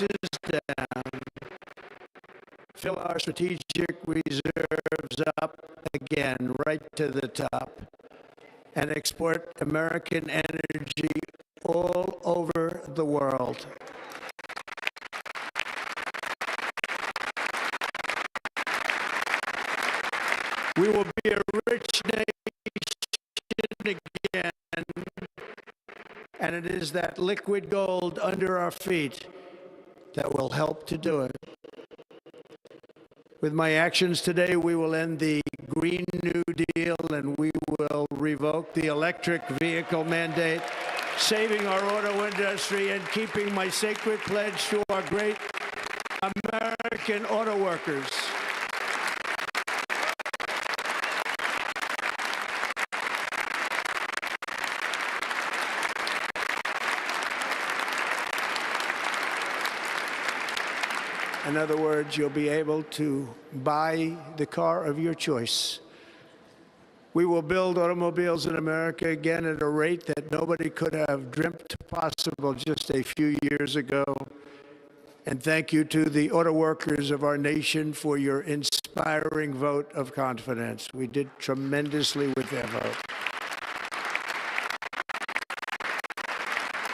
prices down, fill our strategic reserves up again right to the top, and export American energy all over the world. We will be a rich nation again, and it is that liquid gold under our feet that will help to do it. With my actions today, we will end the Green New Deal and we will revoke the electric vehicle mandate, saving our auto industry and keeping my sacred pledge to our great American auto workers. In other words, you'll be able to buy the car of your choice. We will build automobiles in America again at a rate that nobody could have dreamt possible just a few years ago. And thank you to the auto workers of our nation for your inspiring vote of confidence. We did tremendously with their vote.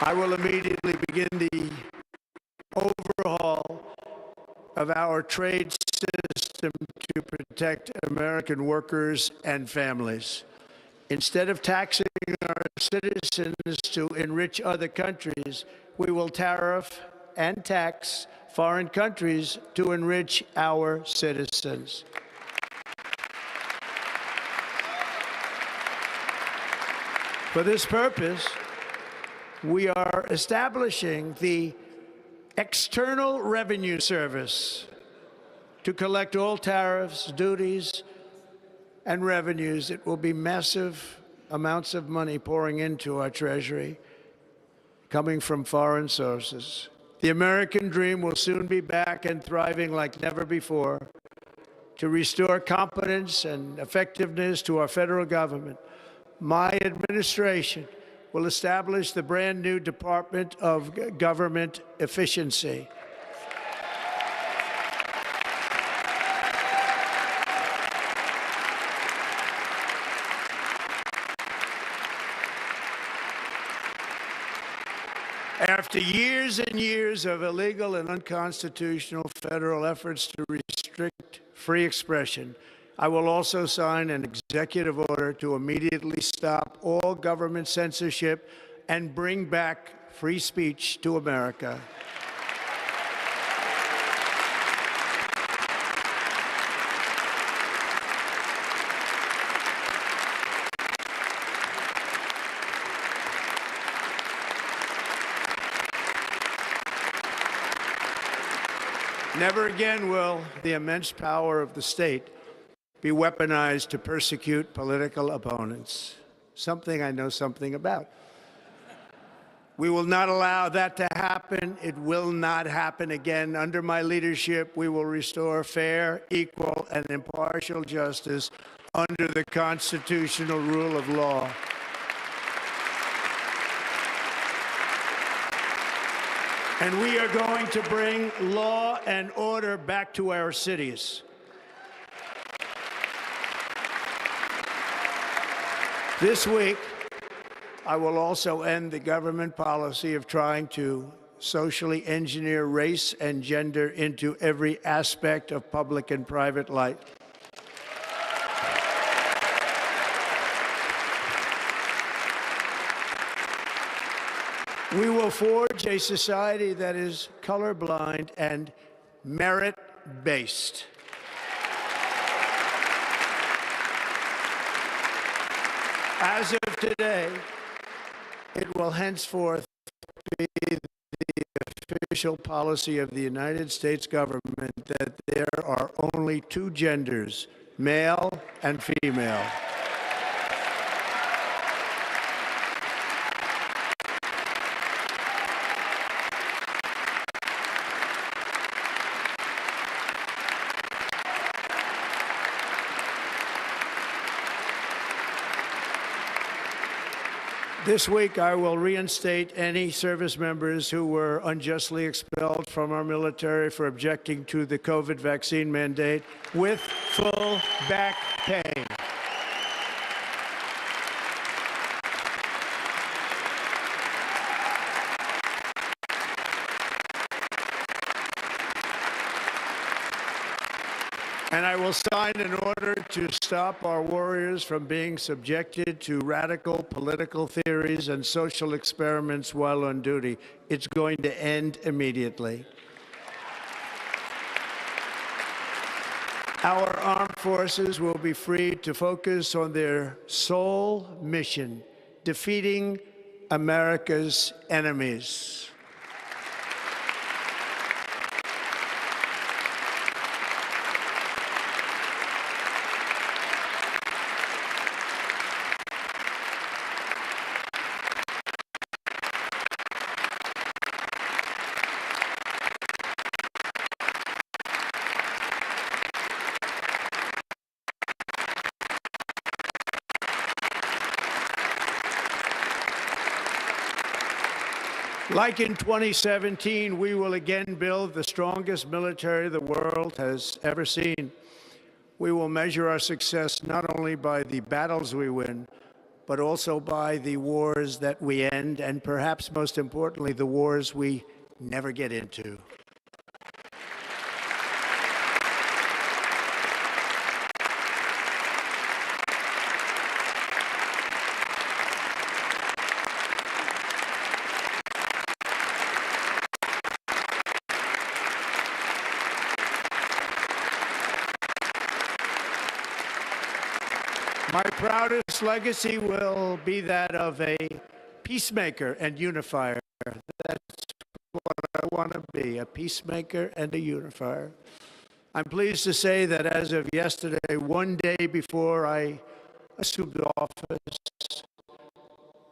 I will immediately begin the overhaul of our trade system to protect American workers and families. Instead of taxing our citizens to enrich other countries, we will tariff and tax foreign countries to enrich our citizens. For this purpose, we are establishing the External Revenue Service to collect all tariffs, duties, and revenues. It will be massive amounts of money pouring into our Treasury, coming from foreign sources. The American dream will soon be back and thriving like never before. To restore competence and effectiveness to our federal government, my administration will establish the brand new Department of Government Efficiency. After years and years of illegal and unconstitutional federal efforts to restrict free expression, I will also sign an executive order to immediately stop all government censorship and bring back free speech to America. Never again will the immense power of the state be weaponized to persecute political opponents, something I know something about. We will not allow that to happen. It will not happen again. Under my leadership, we will restore fair, equal, and impartial justice under the constitutional rule of law. And we are going to bring law and order back to our cities. This week, I will also end the government policy of trying to socially engineer race and gender into every aspect of public and private life. We will forge a society that is colorblind and merit-based. As of today, it will henceforth be the official policy of the United States government that there are only two genders, male and female. This week, I will reinstate any service members who were unjustly expelled from our military for objecting to the COVID vaccine mandate with full back pay. And I will sign an order to stop our warriors from being subjected to radical political theories and social experiments while on duty. It's going to end immediately. Our armed forces will be free to focus on their sole mission, defeating America's enemies. Like in 2017, we will again build the strongest military the world has ever seen. We will measure our success not only by the battles we win, but also by the wars that we end, and perhaps most importantly, the wars we never get into. My proudest legacy will be that of a peacemaker and unifier. That's what I want to be, a peacemaker and a unifier. I'm pleased to say that as of yesterday, one day before I assumed office,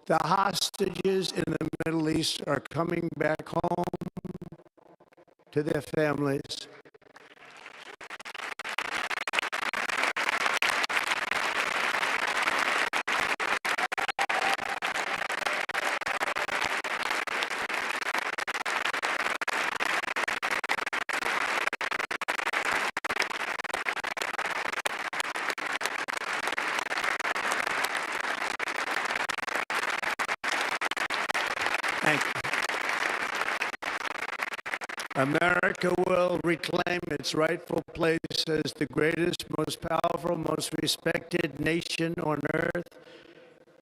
the hostages in the Middle East are coming back home to their families. Thank you. America will reclaim its rightful place as the greatest, most powerful, most respected nation on earth,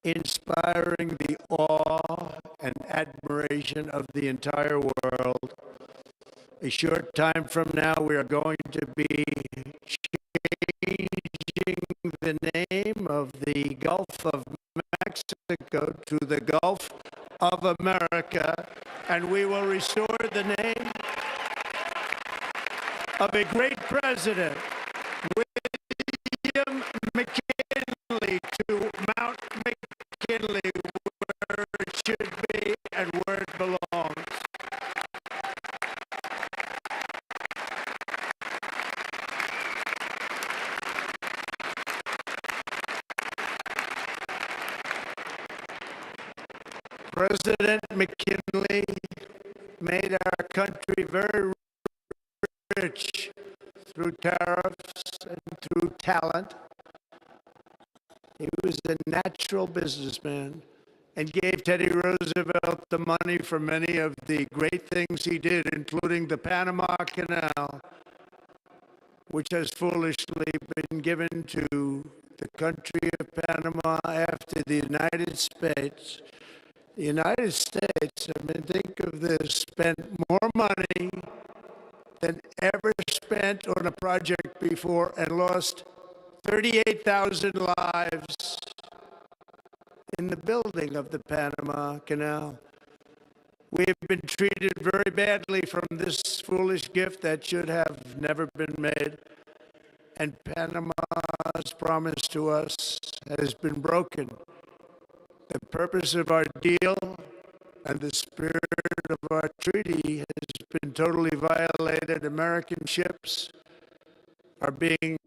inspiring the awe and admiration of the entire world. A short time from now, we are going to be changing the name of the Gulf of Mexico to the Gulf of America, and we will restore the name of a great president, William McKinley, to Mount McKinley, where it should be and where it belongs. President McKinley made our country very rich through tariffs and through talent. He was a natural businessman and gave Teddy Roosevelt the money for many of the great things he did, including the Panama Canal, which has foolishly been given to the country of Panama after the United States. The United States, I mean, think of this, spent more money than ever spent on a project before and lost 38,000 lives in the building of the Panama Canal. We have been treated very badly from this foolish gift that should have never been made. And Panama's promise to us has been broken. The purpose of our deal and the spirit of our treaty has been totally violated. American ships are being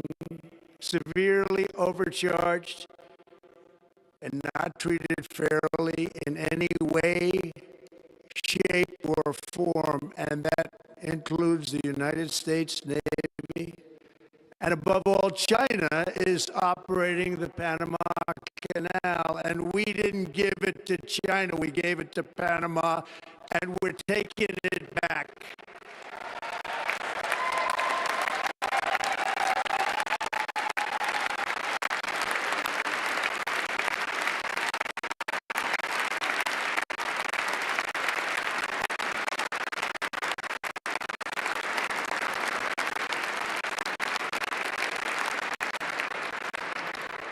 severely overcharged. and not treated fairly in any way, shape, or form, and that includes the United States Navy. And above all, China is operating the Panama Canal, and we didn't give it to China, we gave it to Panama, and we're taking it back.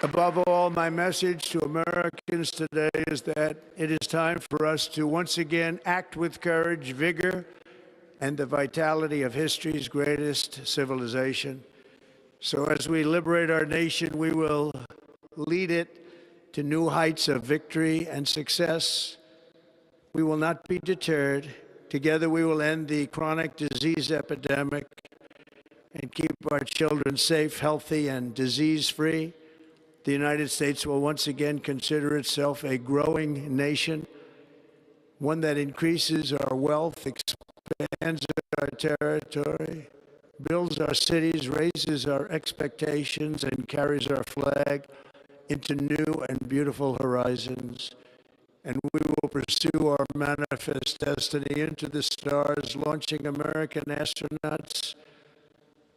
Above all, my message to Americans today is that it is time for us to once again act with courage, vigor, and the vitality of history's greatest civilization. So as we liberate our nation, we will lead it to new heights of victory and success. We will not be deterred. Together we will end the chronic disease epidemic and keep our children safe, healthy, and disease-free. The United States will once again consider itself a growing nation, one that increases our wealth, expands our territory, builds our cities, raises our expectations, and carries our flag into new and beautiful horizons. And we will pursue our manifest destiny into the stars, launching American astronauts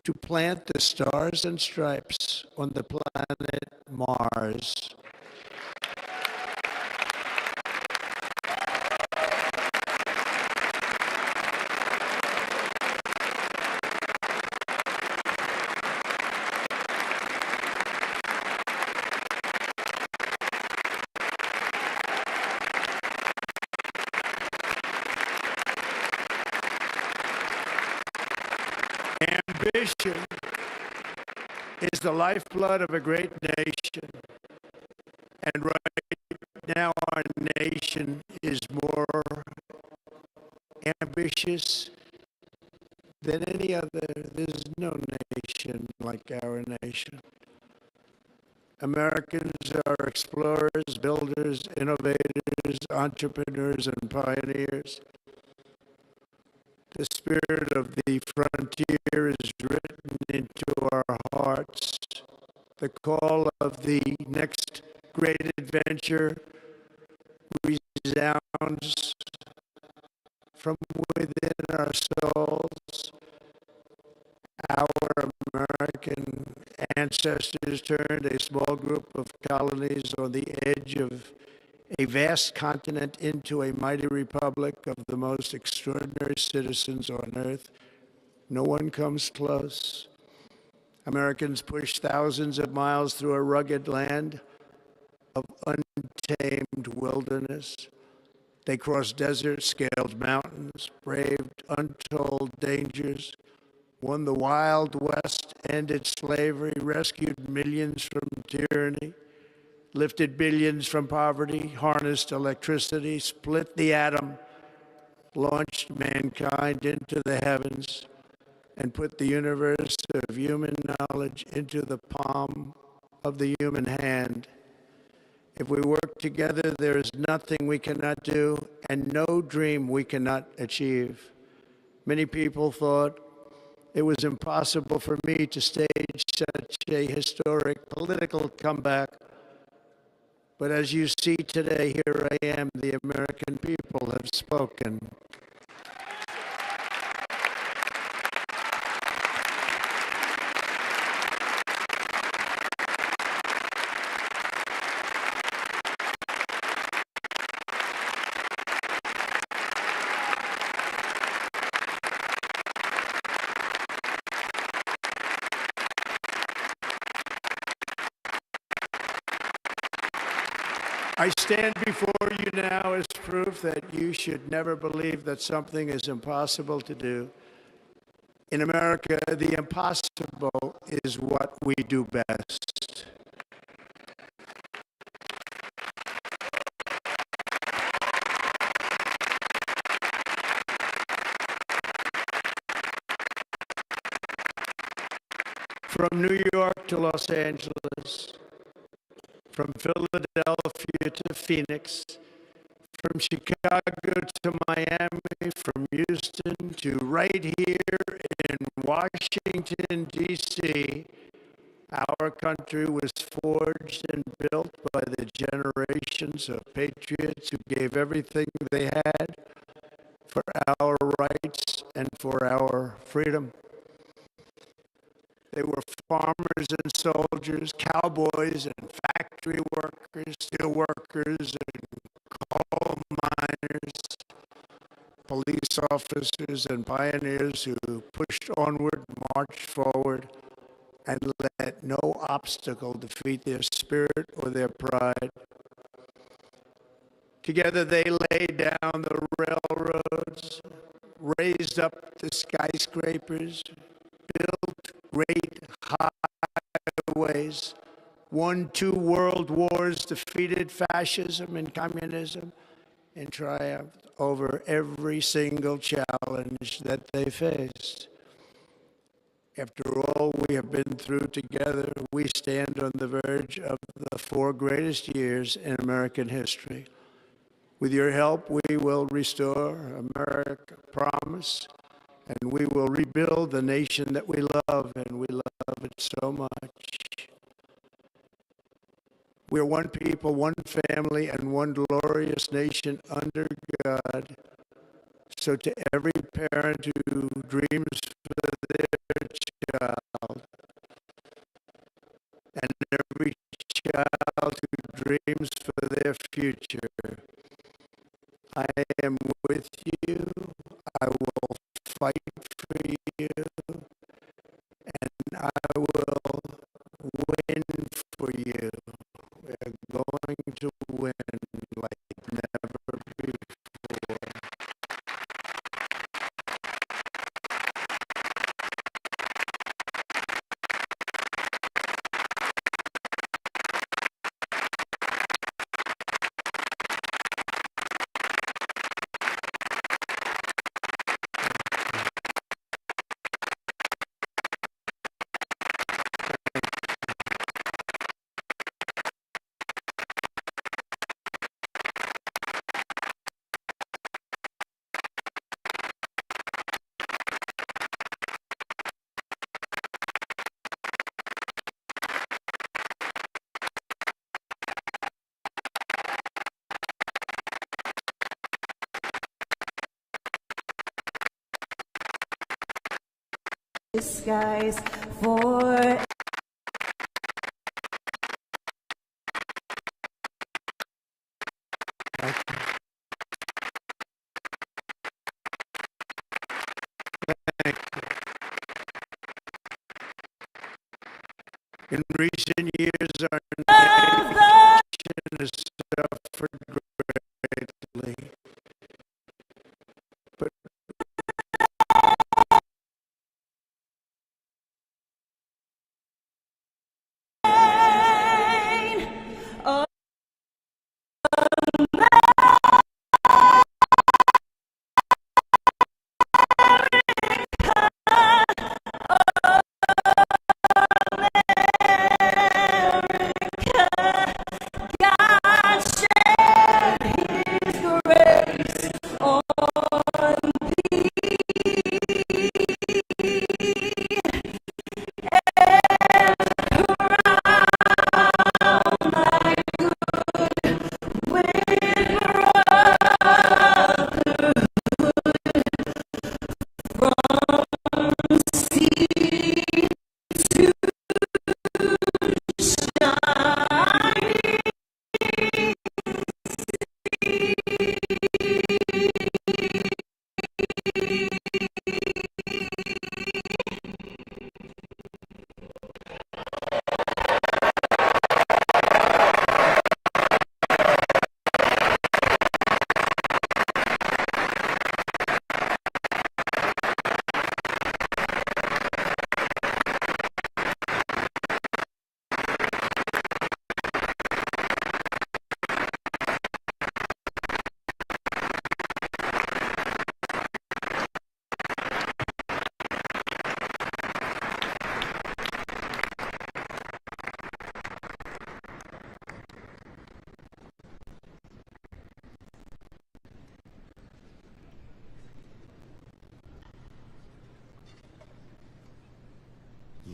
to plant the stars and stripes on the planet Mars. Ambition is the lifeblood of a great nation. And right now, our nation is more ambitious than any other. There's no nation like our nation. Americans are explorers, builders, innovators, entrepreneurs, and pioneers. The spirit of the frontier is written into our hearts. The call of the next great adventure resounds from within our souls. Our American ancestors turned a small group of colonies on the edge of a vast continent into a mighty republic of the most extraordinary citizens on earth. No one comes close. Americans pushed thousands of miles through a rugged land of untamed wilderness. They crossed deserts, scaled mountains, braved untold dangers, won the Wild West, ended slavery, rescued millions from tyranny, lifted billions from poverty, harnessed electricity, split the atom, launched mankind into the heavens, and put the universe of human knowledge into the palm of the human hand. If we work together, there is nothing we cannot do and no dream we cannot achieve. Many people thought it was impossible for me to stage such a historic political comeback. But as you see today, here I am. The American people have spoken. I stand before you now as proof that you should never believe that something is impossible to do. In America, the impossible is what we do best. From New York to Los Angeles, from Philadelphia to Phoenix, from Chicago to Miami, from Houston to right here in Washington, D.C., our country was forged and built by the generations of patriots who gave everything they had for our rights and for our freedom. They were farmers and soldiers, cowboys and factory workers, steel workers and coal miners, police officers and pioneers who pushed onward, marched forward, and let no obstacle defeat their spirit or their pride. Together they laid down the railroads, raised up the skyscrapers, built great highways, won 2 world wars, defeated fascism and communism, and triumphed over every single challenge that they faced. After all we have been through together, we stand on the verge of the 4 greatest years in American history. With your help, we will restore America, promise, and we will rebuild the nation that we love, and we love it so much. We are one people, one family, and one glorious nation under God. So to every parent who dreams for their child, and every child who dreams for their future, I am with you. I will fight for you, and I will win for you. We're going to win like never before. Skies for In recent years, our nation has suffered greatly. But God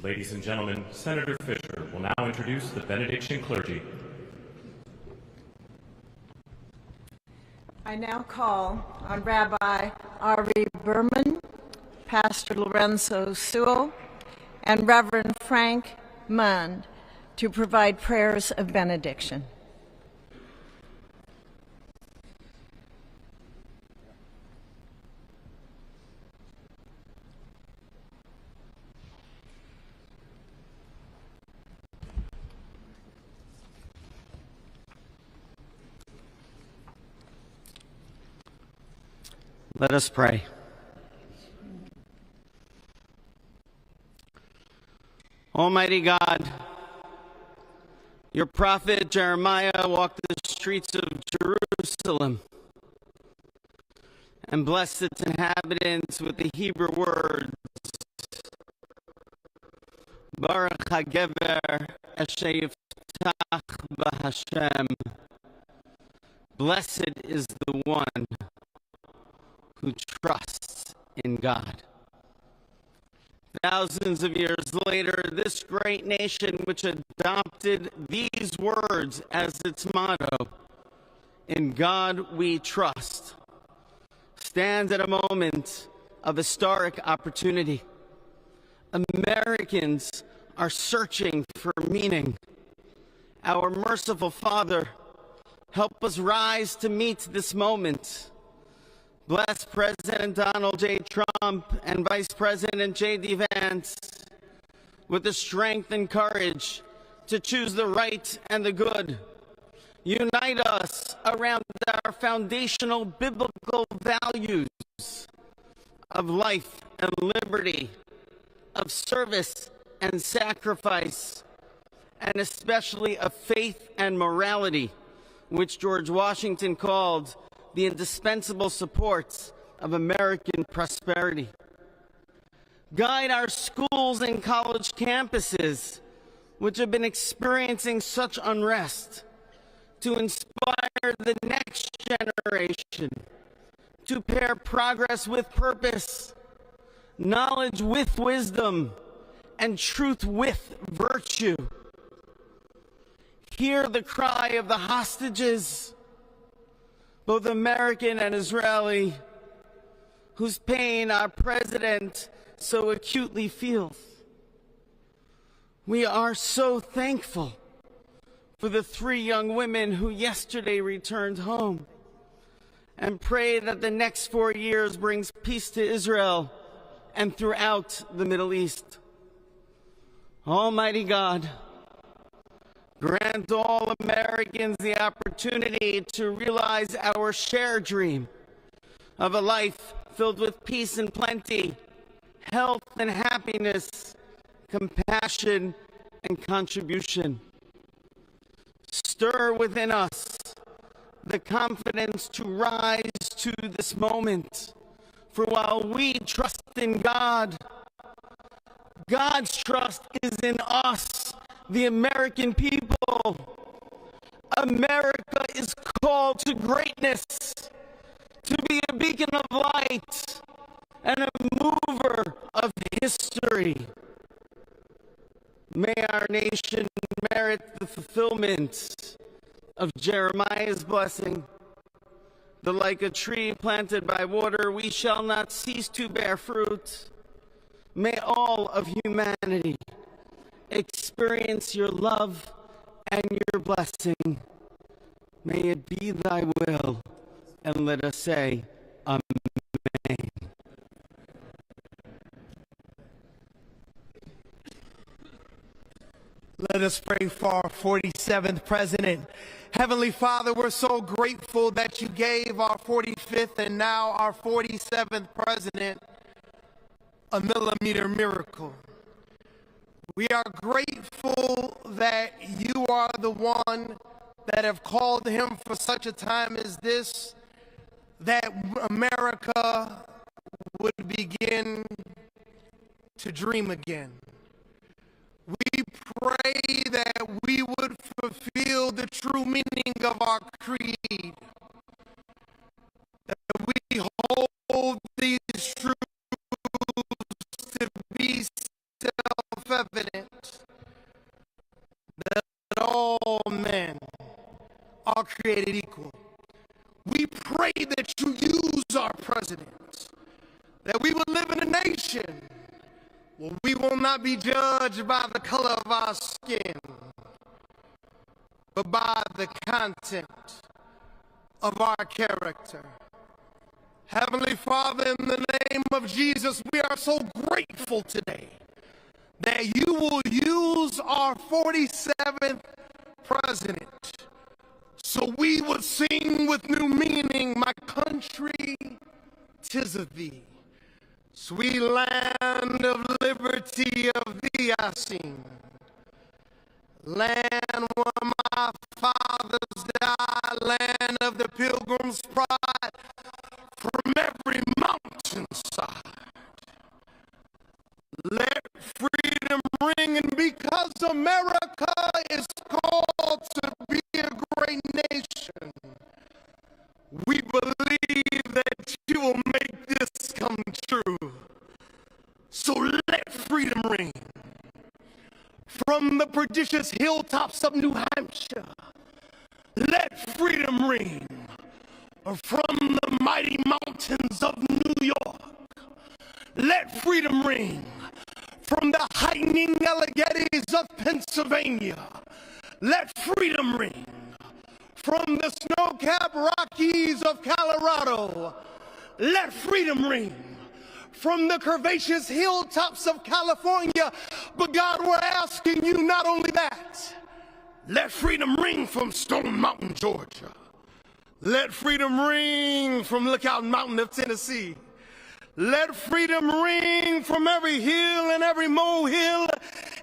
Ladies and gentlemen, Senator Fisher will now introduce the benediction clergy. I now call on Rabbi Ari Berman, Pastor Lorenzo Sewell, and Reverend Frank Mund to provide prayers of benediction. Let us pray. Almighty God, your prophet Jeremiah walked the streets of Jerusalem and blessed its inhabitants with the Hebrew words, Baruch HaGever Asher Yiftach B'Hashem. Blessed is the one who trusts in God. Thousands of years later, this great nation, which adopted these words as its motto, "In God we trust," stands at a moment of historic opportunity. Americans are searching for meaning. Our merciful Father, help us rise to meet this moment. Bless President Donald J. Trump and Vice President J.D. Vance with the strength and courage to choose the right and the good. Unite us around our foundational biblical values of life and liberty, of service and sacrifice, and especially of faith and morality, which George Washington called the indispensable supports of American prosperity. Guide our schools and college campuses, which have been experiencing such unrest, to inspire the next generation, to pair progress with purpose, knowledge with wisdom, and truth with virtue. Hear the cry of the hostages, both American and Israeli, whose pain our president so acutely feels. We are so thankful for the 3 young women who yesterday returned home, and pray that the next 4 years brings peace to Israel and throughout the Middle East. Almighty God, grant all Americans the opportunity to realize our shared dream of a life filled with peace and plenty, health and happiness, compassion and contribution. Stir within us the confidence to rise to this moment. For while we trust in God, God's trust is in us, the American people. America is called to greatness, to be a beacon of light and a mover of history. May our nation merit the fulfillment of Jeremiah's blessing, that like a tree planted by water, we shall not cease to bear fruit. May all of humanity experience your love and your blessing. May it be thy will, and let us say, Amen. Let us pray for our 47th president. Heavenly Father, we're so grateful that you gave our 45th and now our 47th president a millimeter miracle. We are grateful that you are the one that have called him for such a time as this, that America would begin to dream again. We pray that we would fulfill the true meaning of our creed, that we hold these truths to be self-evident, created equal. We pray that you use our president, that we will live in a nation where we will not be judged by the color of our skin, but by the content of our character. Heavenly Father, in the name of Jesus, we are so grateful today that you will use our 47th president so we would sing with new meaning, my country, 'tis of thee. Sweet land of liberty, of thee I sing. Land where my fathers died, land of the pilgrim's pride, from every mountainside. Let freedom ring, and because America is called to be a great nation, we believe that you will make this come true. So let freedom ring from the prodigious hilltops of New Hampshire. Let freedom ring from the mighty mountains of New York. Let freedom ring from the heightening Alleghenies of Pennsylvania. Let freedom ring from the snow-capped Rockies of Colorado. Let freedom ring from the curvaceous hilltops of California. But God, we're asking you not only that. Let freedom ring from Stone Mountain, Georgia. Let freedom ring from Lookout Mountain of Tennessee. Let freedom ring from every hill and every molehill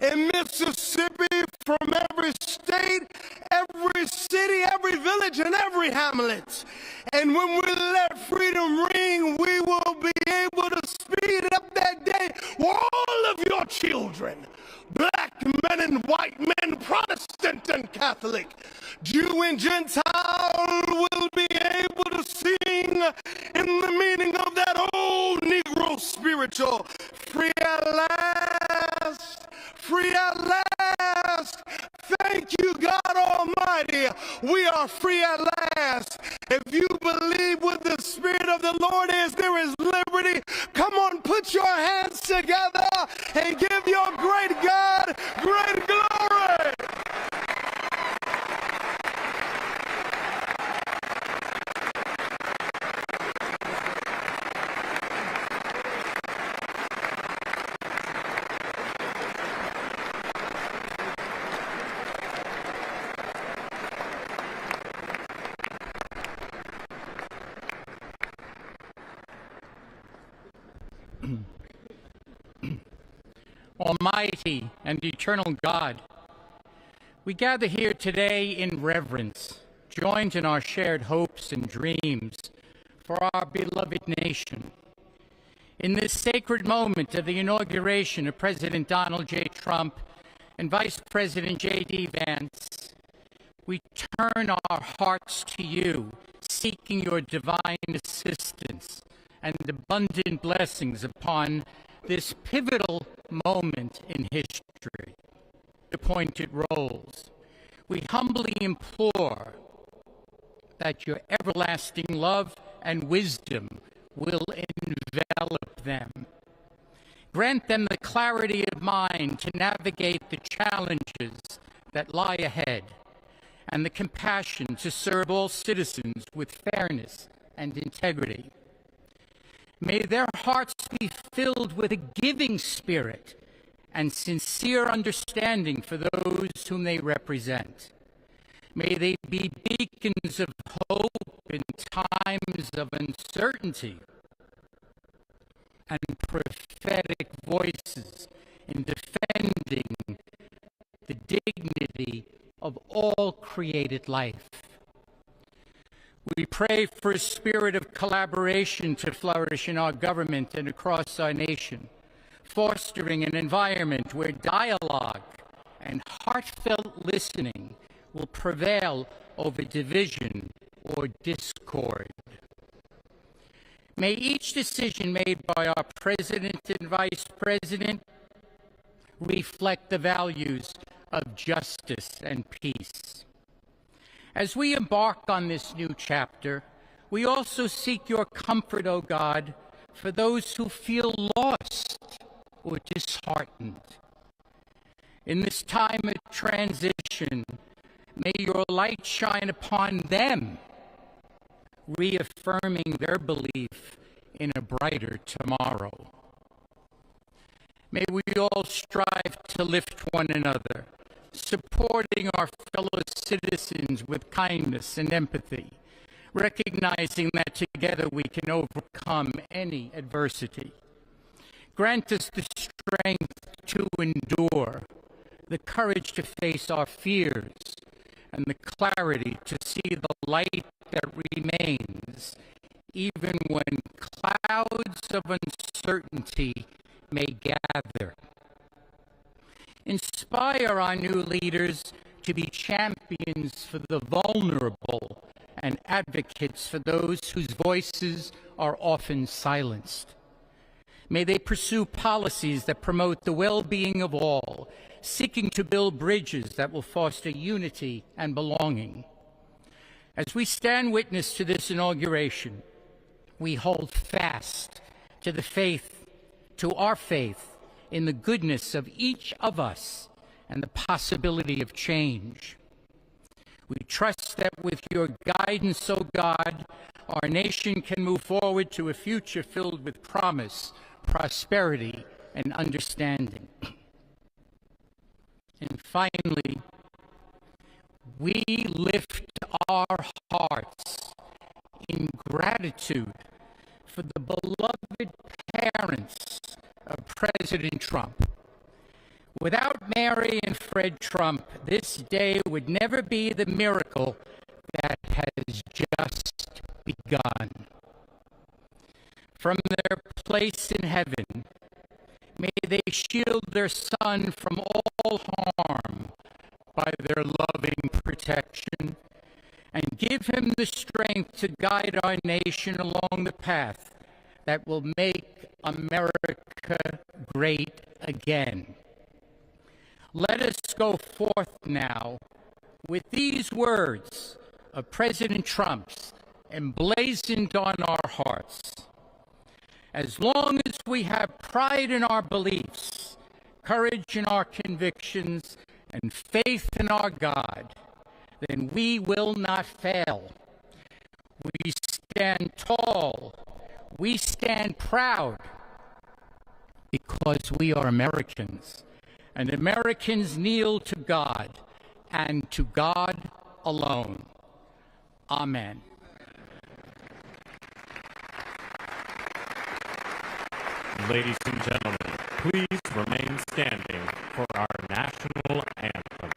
in Mississippi, from every state, every city, every village, and every hamlet. And when we let freedom ring, we will be able to speed up that day where all of your children, black men and white men, Protestant and Catholic, Jew and Gentile, will be able to sing in the meaning of that old Negro spiritual. Free at last, free at last. Thank you, God Almighty. We are free at last. If you believe what the Spirit of the Lord is, there is liberty. Come on, put your hands together and give your great God great glory. Almighty and eternal God, we gather here today in reverence, joined in our shared hopes and dreams for our beloved nation. In this sacred moment of the inauguration of President Donald J. Trump and Vice President J.D. Vance, we turn our hearts to you, seeking your divine assistance and abundant blessings upon this pivotal moment in history, appointed roles. We humbly implore that your everlasting love and wisdom will envelop them. Grant them the clarity of mind to navigate the challenges that lie ahead and the compassion to serve all citizens with fairness and integrity. May their hearts be filled with a giving spirit and sincere understanding for those whom they represent. May they be beacons of hope in times of uncertainty and prophetic voices in defending the dignity of all created life. We pray for a spirit of collaboration to flourish in our government and across our nation, fostering an environment where dialogue and heartfelt listening will prevail over division or discord. May each decision made by our President and Vice President reflect the values of justice and peace. As we embark on this new chapter, we also seek your comfort, O God, for those who feel lost or disheartened. In this time of transition, may your light shine upon them, reaffirming their belief in a brighter tomorrow. May we all strive to lift one another, supporting our fellow citizens with kindness and empathy, recognizing that together we can overcome any adversity. Grant us the strength to endure, the courage to face our fears, and the clarity to see the light that remains, even when clouds of uncertainty may gather. Inspire our new leaders to be champions for the vulnerable and advocates for those whose voices are often silenced. May they pursue policies that promote the well-being of all, seeking to build bridges that will foster unity and belonging. As we stand witness to this inauguration, we hold fast to our faith in the goodness of each of us and the possibility of change. We trust that with your guidance, O God, our nation can move forward to a future filled with promise, prosperity, and understanding. And finally, we lift our hearts in gratitude for the beloved parents of President Trump. Without Mary and Fred Trump, this day would never be the miracle that has just begun. From their place in heaven, may they shield their son from all harm by their loving protection, and give him the strength to guide our nation along the path that will make America great again. Let us go forth now with these words of President Trump's emblazoned on our hearts. As long as we have pride in our beliefs, courage in our convictions, and faith in our God, then we will not fail. We stand tall. We stand proud because we are Americans, and Americans kneel to God and to God alone. Amen. Ladies and gentlemen, please remain standing for our national anthem.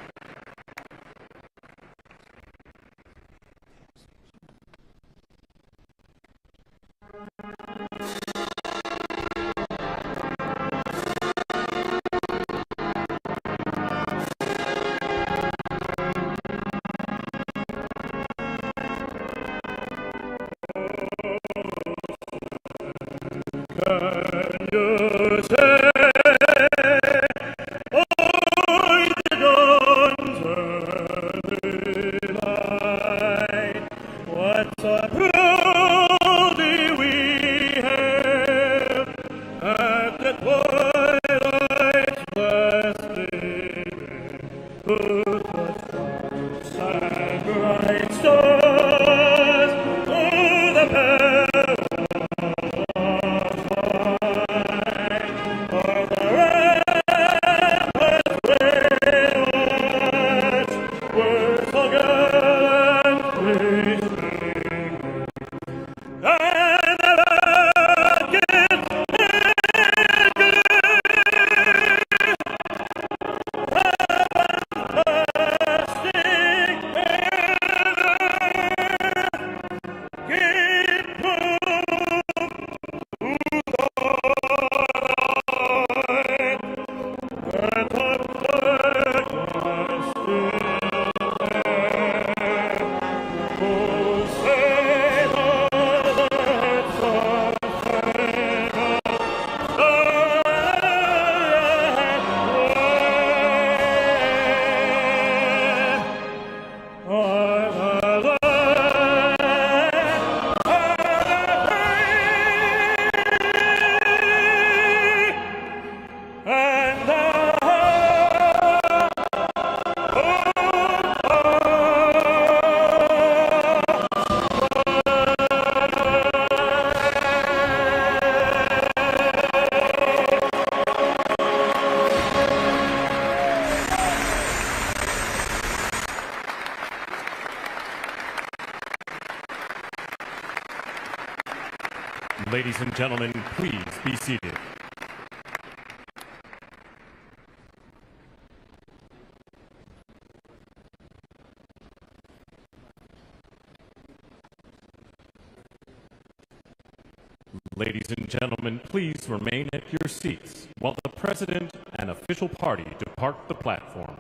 Ladies and gentlemen, please be seated. Ladies and gentlemen, please remain at your seats while the President and official party depart the platform.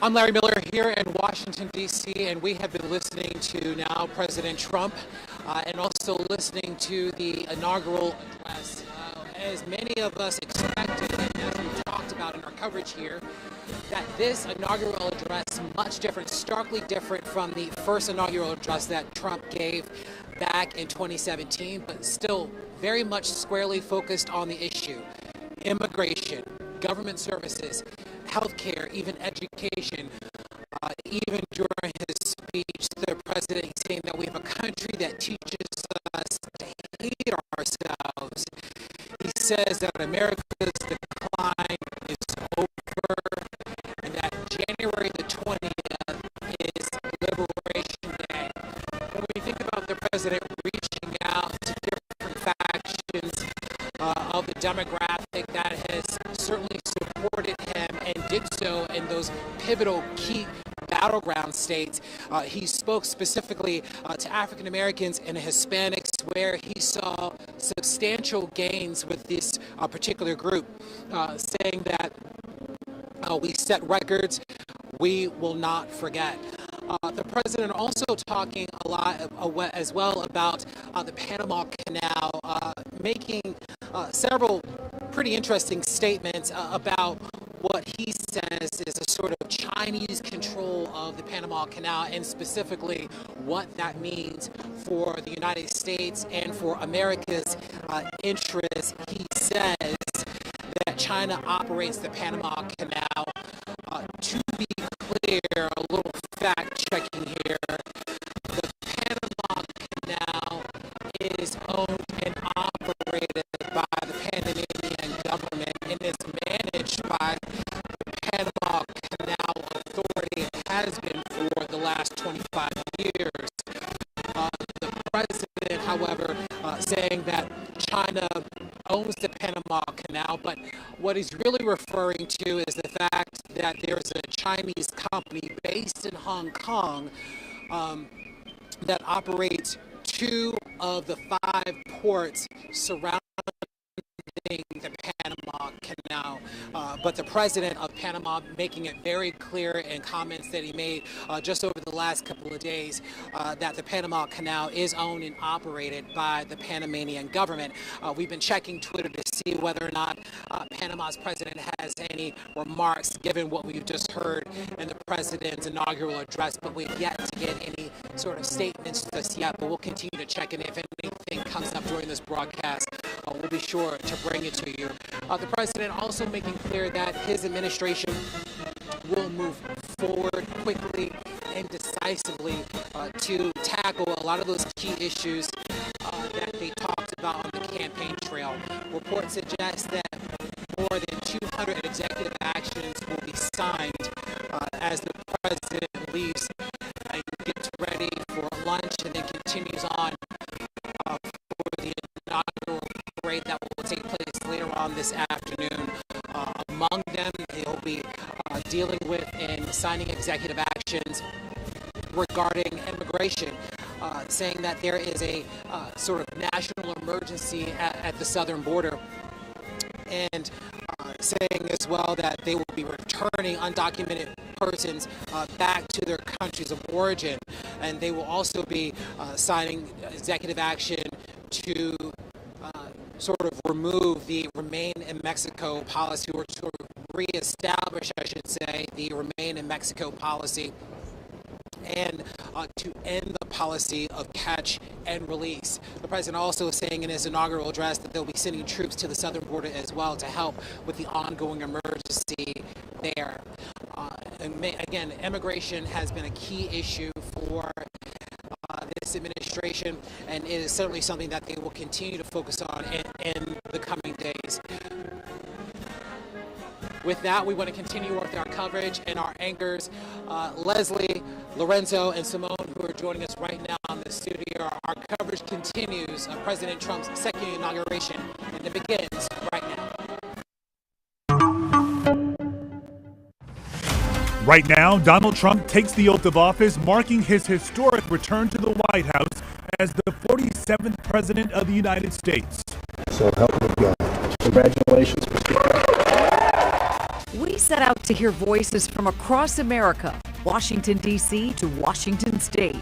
I'm Larry Miller here in Washington, D.C., and we have been listening to now President Trump and also listening to the inaugural address. As many of us expected, and as we talked about in our coverage here, that this inaugural address is much different, starkly different from the first inaugural address that Trump gave back in 2017, but still very much squarely focused on the issue: immigration, government services, healthcare, even education. Even during his speech, the president saying that we have a country that teaches us to hate ourselves. He says that America's decline is over and that January the 20th is Liberation Day. When we think about the president reaching out to different factions of the demographic that has certainly supported him and did so in those pivotal key battleground states. He spoke specifically to African Americans and Hispanics, where he saw substantial gains with this particular group, saying that we set records, we will not forget. The president also talking a lot as well about the Panama Canal, making several pretty interesting statements about what he says is a sort of Chinese control of the Panama Canal, and specifically what that means for the United States and for America's interests. He says that China operates the Panama Canal. To be clear, a little fact checking here, the Panama Canal is owned and operated by the Panamanian government and is managed by the Panama Canal Authority. It has been for the last 25 years. The president, however, saying that China owns the Panama Canal, but what he's really referring to is the fact that there's a Chinese company based in Hong Kong that operates 2 of the 5 ports surrounding the Panama Canal. But the president of Panama making it very clear in comments that he made just over the last couple of days that the Panama Canal is owned and operated by the Panamanian government. We've been checking Twitter to see whether or not Panama's president has any remarks given what we've just heard in the president's inaugural address, but we've yet to get any sort of statements just yet. But we'll continue to check, and if anything comes up during this broadcast, we'll be sure to bring it to you. The president also making clear that his administration will move forward quickly and decisively to tackle a lot of those key issues that they talked about on the campaign trail. Reports suggest that more than 200 executive actions will be signed as the president leaves and gets ready for lunch and then continues on for the inaugural parade that will take place later on this afternoon. Among them, he'll be dealing with and signing executive actions regarding immigration, saying that there is a sort of national emergency at the southern border, and saying as well that they will be returning undocumented persons back to their countries of origin, and they will also be signing executive action to sort of remove the Remain in Mexico policy, or sort of reestablish, I should say, the Remain in Mexico policy, and to end the policy of catch and release. The president also saying in his inaugural address that they'll be sending troops to the southern border as well to help with the ongoing emergency there. again, immigration has been a key issue for this administration, and it is certainly something that they will continue to focus on in the coming days. With that, we want to continue with our coverage and our anchors, Leslie, Lorenzo, and Simone, who are joining us right now in the studio. Our coverage continues of President Trump's second inauguration, and it begins right now. Right now, Donald Trump takes the oath of office, marking his historic return to the White House as the 47th President of the United States. So help me God. Congratulations, Mr. President. We set out to hear voices from across America, Washington, D.C. to Washington State.